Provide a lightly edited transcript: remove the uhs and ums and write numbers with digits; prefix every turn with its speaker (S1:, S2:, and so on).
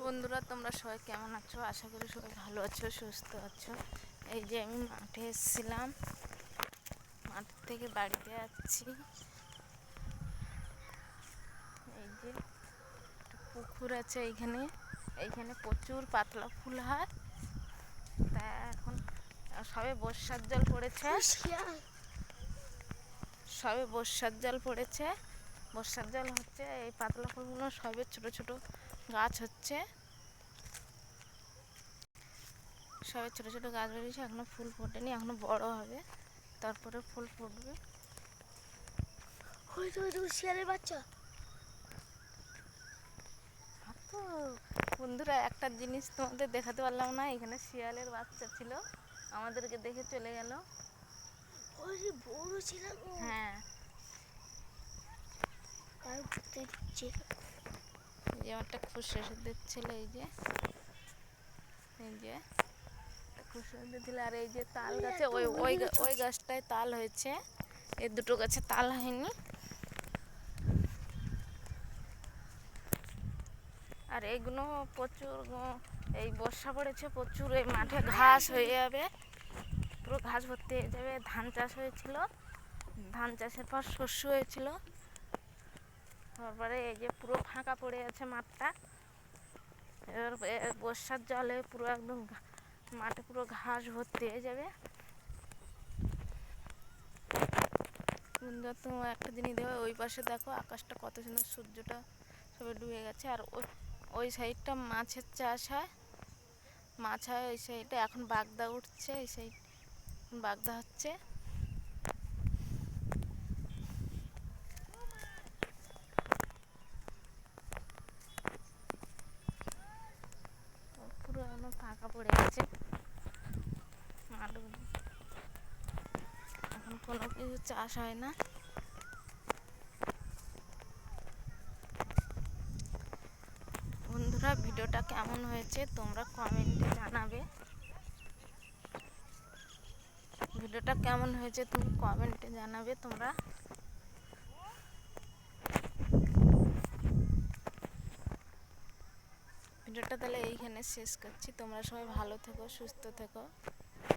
S1: বন্ধুরা, তোমরা সবাই কেমন আছো? আশা করি সবাই ভালো আছো, সুস্থ আছো। এই যে আমি মাঠে এসেছিলাম, মাঠ থেকে বাড়িতে যাচ্ছি। এই যে একটা পুকুর আছে এইখানে প্রচুর পাতলা ফুল হয়। তা এখন সবে বর্ষার জল পড়েছে, বর্ষার জল হচ্ছে। এই পাতলা ফুলগুলো সবে ছোট ছোট গাছ হচ্ছে, সবে ছোট ছোট গাছ বেরিয়েছে, এখনো ফুল ফোটেনি, এখনো বড় হবে, তারপরে ফুল ফুটবে।
S2: শিয়ালের বাচ্চা
S1: তো বন্ধুরা, একটা জিনিস তোমাদের দেখাতে পারলাম না। এখানে শিয়ালের বাচ্চা ছিল, আমাদেরকে দেখে চলে গেল।
S2: বড় ছিল।
S1: হ্যাঁ, এই যে আমারটা খুশি দিচ্ছিল, এই যে খুশি দিচ্ছিল। আর এই যে তাল গাছে, ওই গাছটায় তাল হয়েছে, এই দুটো গাছে তাল হয়নি। আর এইগুলো প্রচুর, এই বর্ষা পড়েছে প্রচুর, এই মাঠে ঘাস হয়ে যাবে, পুরো ঘাস ভর্তি হয়ে যাবে। ধান চাষ হয়েছিল, ধান চাষের পর শস্য হয়েছিল, তারপরে এই যে পুরো ফাঁকা পড়ে আছে মাঠটা। এবার বর্ষার জলে পুরো একদম মাঠে পুরো ঘাস ভর্তি হয়ে যাবে। তোমার একটা জিনিস দেখো, ওই পাশে দেখো আকাশটা কত সুন্দর, সূর্যটা সবে ডুবে গেছে। আর ওই সাইডটা মাছের চাষ হয়, মাছ হয় ওই সাইডে। এখন বাগদা উঠছে, এই সাইড বাগদা হচ্ছে। পুরো একদম ফাঁকা পড়ে গেছে মাঠগুলো, এখন কোনো কিছু চাষ হয় না। বন্ধুরা, ভিডিওটা কেমন হয়েছে তোমরা কমেন্টে জানাবে। ভিডিওটা কেমন হয়েছে তুমি কমেন্টে জানাবে তোমরা। ভিডিওটা তাহলে এইখানে শেষ করছি। তোমরা সবাই ভালো থেকো, সুস্থ থেকো।